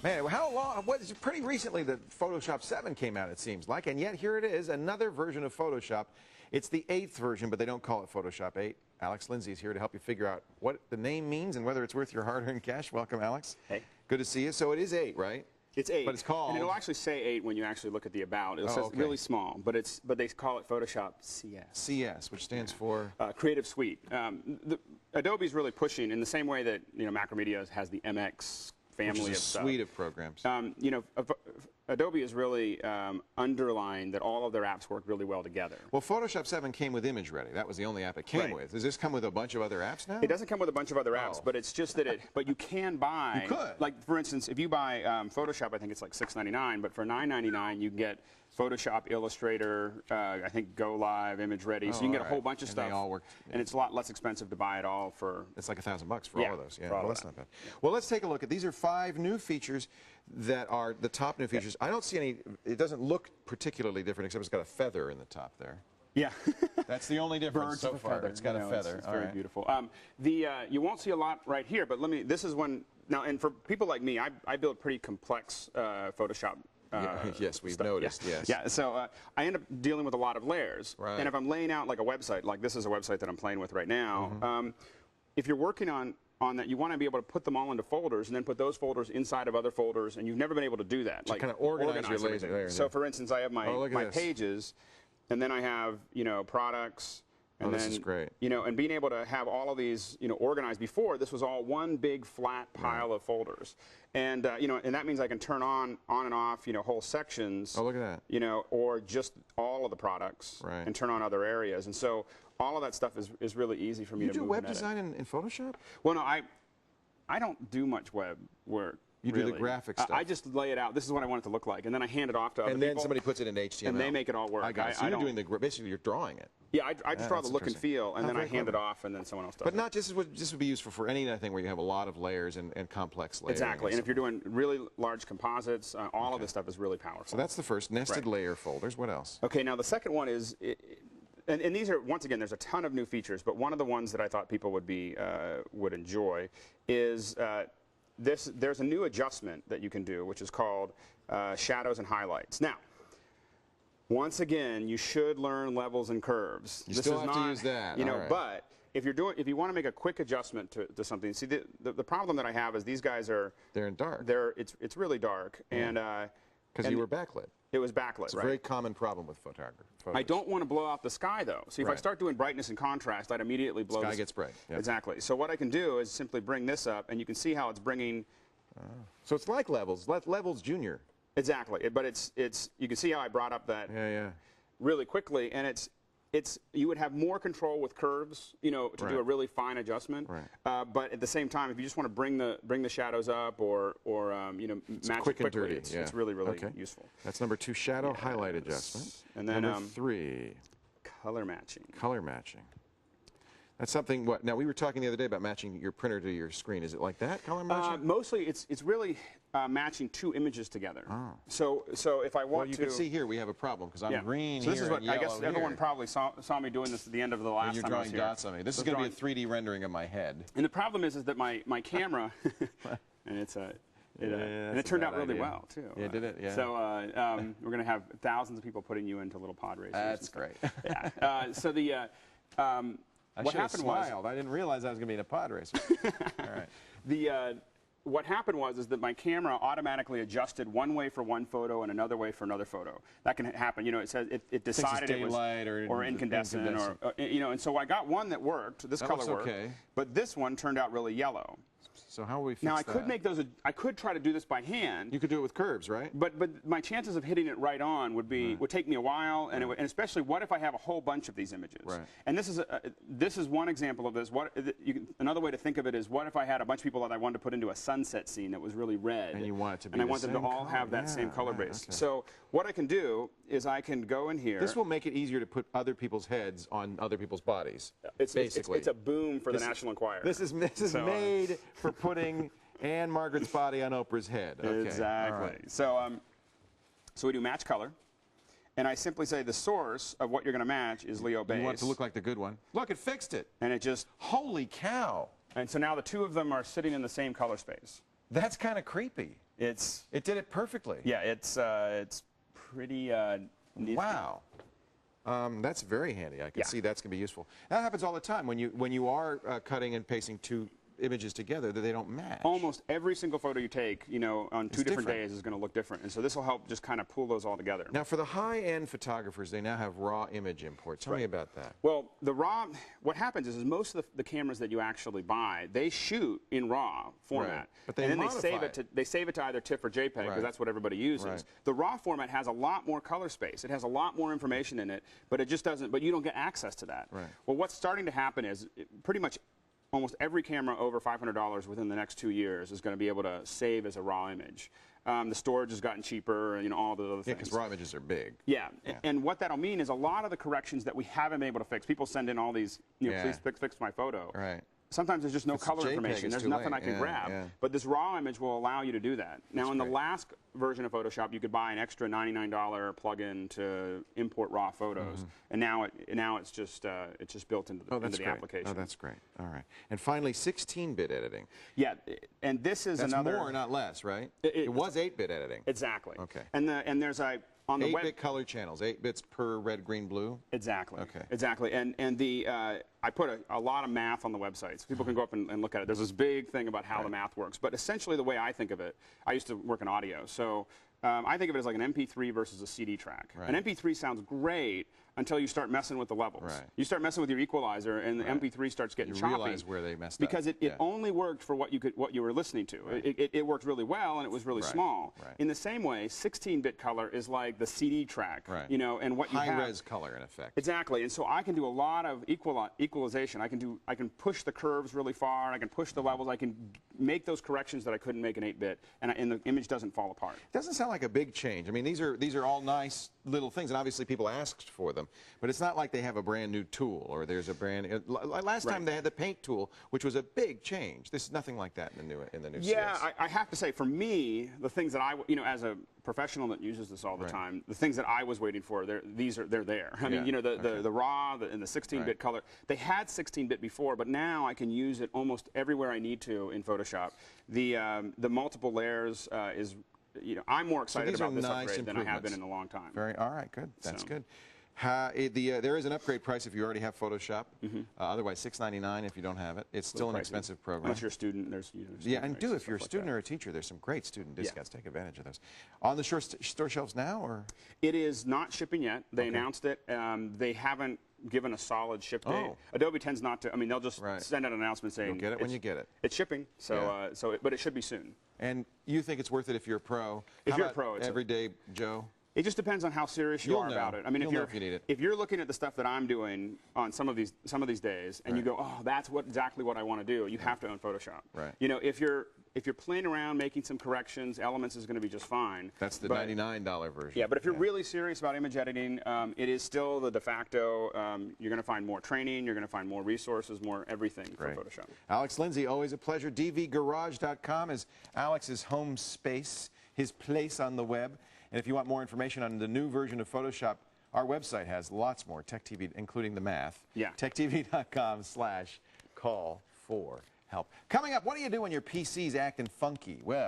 Man, how long? It's pretty recently that Photoshop 7 came out, it seems like, and yet here it is, another version of Photoshop. It's the 8th version, but they don't call it Photoshop 8. Alex Lindsay is here to help you figure out what the name means and whether it's worth your hard-earned cash. Welcome, Alex. Hey. Good to see you. So it is 8, right? It's 8. But it's called... And it'll actually say 8 when you actually look at the about. It'll say okay. really small, but they call it Photoshop CS. CS, which stands for? Creative Suite. Adobe's really pushing in the same way that Macromedia has the MX family which is of a stuff. suite of programs. Adobe has really underlined that all of their apps work really well together. Well, Photoshop 7 came with Image Ready. That was the only app it came with. Does this come with a bunch of other apps now? It doesn't come with a bunch of other apps, but it's just that but you can buy. You could. Like, for instance, if you buy Photoshop, I think it's like $6.99, but for $9.99 you can get Photoshop, Illustrator, I think Go Live, Image Ready. So you can get a whole bunch of stuff. They all work. And it's a lot less expensive to buy it all for. It's like $1,000 for all of those. Yeah, well, that's not bad. Yeah. Well, let's take a look at these. Are 5 new features that are the top new features. I don't see any. It doesn't look particularly different, except it's got a feather in the top there. Yeah. That's the only difference so far. It's got a feather. It's very beautiful. You won't see a lot right here, but this is one. Now, and for people like me, I build pretty complex Photoshop. Yes, we've noticed, yes. Yeah, so I end up dealing with a lot of layers. Right. And if I'm laying out like a website, like this is a website that I'm playing with right now, if you're working on that, you want to be able to put them all into folders and then put those folders inside of other folders, and you've never been able to do that. Like kind of organize your layers. So for instance, I have my pages, and then I have, products. And this is great. And being able to have all of these, organized. Before, this was all one big flat pile of folders, and and that means I can turn on and off, whole sections. Oh, look at that. Or just all of the products, and turn on other areas. And so all of that stuff is really easy for me to move. You do web design in Photoshop? Well, no, I don't do much web work. You do the graphic stuff. I just lay it out. This is what I want it to look like, and then I hand it off to other people. And then somebody puts it in HTML. And they make it all work. I got it. So you're doing basically you're drawing it. Yeah, I just draw the look and feel, and then I hand it off, and then someone else does it. But not just this would be useful for anything where you have a lot of layers and complex layers. Exactly, and if you're doing really large composites, all of this stuff is really powerful. So that's the first, nested layer folders. What else? Okay, now the second one is, and these are, once again, there's a ton of new features, but one of the ones that I thought people would enjoy is there's a new adjustment that you can do, which is called shadows and highlights. Now, once again, you should learn levels and curves. You still have to use that. But if you want to make a quick adjustment to something, see the problem that I have is these guys they're in dark. It's really dark, and because you were backlit. It was backlit. It's a very common problem with photography. I don't want to blow out the sky though. So if I start doing brightness and contrast, I'd immediately blow. Sky gets bright. Yep. Exactly. So what I can do is simply bring this up, and you can see how it's bringing. So it's like Levels. Levels Junior. Exactly, but it's you can see how I brought up that really quickly, and it's you would have more control with curves, to do a really fine adjustment. Right. But at the same time, if you just want to bring the shadows up or match quick it quickly, and dirty. it's really useful. That's number 2, shadow highlight adjustment. And then number 3, color matching. Color matching. That's something. Now we were talking the other day about matching your printer to your screen. Is it like that, color matching? Mostly, it's really matching 2 images together. Oh. So if I want to, you can see here we have a problem because I'm green so this here is what and I guess yellow everyone here. probably saw me doing this at the end of the last you're time I was drawing dots on me. This is going to be a 3D rendering of my head. And the problem is that my camera, and it turned out really well too. Yeah, did it? Yeah. So we're going to have thousands of people putting you into little pod races. That's great. Yeah. So the what happened was I didn't realize I was going to be in a pod race. All right. What happened was that my camera automatically adjusted one way for one photo and another way for another photo. That can happen. It says it decided it was or incandescent or and so I got one that worked. This color worked. Okay. But this one turned out really yellow. So how will we fix that? Now I could try to do this by hand. You could do it with curves, right? But my chances of hitting it right on would take me a while, and and especially what if I have a whole bunch of these images? Right. And this is one example of this. Another way to think of it is, what if I had a bunch of people that I wanted to put into a sunset scene that was really red, and you want it to be and I want them to all have that same color base. Okay. So what I can do is I can go in here. This will make it easier to put other people's heads on other people's bodies. Basically, it's a boom for the National Enquirer. This is made for putting Anne Margaret's body on Oprah's head. Okay. Exactly. Right. So we do match color, and I simply say the source of what you're going to match is Leo base. You want it to look like the good one. Look, it fixed it. And it just... Holy cow. And so now the 2 of them are sitting in the same color space. That's kind of creepy. It did it perfectly. Yeah, it's pretty nifty. Wow. That's very handy. I can see that's going to be useful. That happens all the time when you are cutting and pasting two images together that they don't match. Almost every single photo you take, on two different days is going to look different. And so this will help just kind of pull those all together. Now, for the high-end photographers, they now have raw image import. Tell me about that. Well, what happens is most of the cameras that you actually buy, they shoot in raw format. Right. But they and then modify they save it to either TIFF or JPEG because that's what everybody uses. Right. The raw format has a lot more color space. It has a lot more information in it, but it just doesn't. But you don't get access to that. Right. Well, what's starting to happen is pretty much almost every camera over $500 within the next 2 years is going to be able to save as a raw image. The storage has gotten cheaper, and all the other things. Yeah, because raw images are big. Yeah. And what that'll mean is a lot of the corrections that we haven't been able to fix. People send in all these, please fix my photo. Right. Sometimes there's just no color information. There's nothing I can grab. Yeah. But this raw image will allow you to do that. Now, in the last version of Photoshop, you could buy an extra $99 plugin to import raw photos, and now it's just built into the application. Oh, that's great. All right. And finally, 16-bit editing. Yeah, and this is that's another. more, not less, right? It was 8-bit editing. Exactly. Okay. And there's on the 8-bit color channels, 8 bits per red, green, blue. Exactly. Okay. Exactly. And I put a lot of math on the website, so people can go up and look at it. There's this big thing about how the math works, but essentially the way I think of it, I used to work in audio, so I think of it as like an MP3 versus a CD track. Right. An MP3 sounds great until you start messing with the levels. Right. You start messing with your equalizer, and the MP3 starts getting choppy. You realize where they messed up. Because it only worked for what you were listening to. Right. It worked really well, and it was really small. Right. In the same way, 16-bit color is like the CD track. Right. And what you have. High-res color, in effect. Exactly. And so I can do a lot of equalization. I can push the curves really far. I can push the levels. I can make those corrections that I couldn't make in 8-bit, and the image doesn't fall apart. It doesn't sound like a big change. I mean, these are all nice little things, and obviously people asked for them, but it's not like they have a brand new tool or there's a brand. Last time they had the paint tool, which was a big change. This is nothing like that in the new CS. Yeah, I have to say, for me, the things that as a professional that uses this all the time, the things that I was waiting for, they're there. I mean, the raw and the 16-bit color. They had 16-bit before, but now I can use it almost everywhere I need to in Photoshop. The multiple layers is. I'm more excited about this upgrade than I have been in a long time. All right, good. That's good. There is an upgrade price if you already have Photoshop. Otherwise, $6.99 if you don't have it. It's still an expensive program. Unless you're a student, if you're a student or a teacher, there's some great student discounts. Take advantage of those. On the store shelves now, or? It is not shipping yet. They announced it. They haven't given a solid ship date. Adobe tends not to. I mean, they'll just send out an announcement saying you'll get it when you get it. It's shipping. But it should be soon. And you think it's worth it if you're a pro? If you're a pro, it's everyday Joe. It just depends on how serious you are about it. I mean, if you're looking at the stuff that I'm doing on some of these days, and you go, oh, that's exactly what I want to do, you have to own Photoshop. Right. If you're playing around making some corrections, Elements is going to be just fine. That's the $99 version. Yeah, but if you're really serious about image editing, it is still the de facto. You're going to find more training. You're going to find more resources, more everything for Photoshop. Alex Lindsay, always a pleasure. dvGarage.com is Alex's home space, his place on the web. And if you want more information on the new version of Photoshop, our website has lots more, TechTV, including the math. Yeah. TechTV.com/call for help. Coming up, what do you do when your PC's acting funky? Well,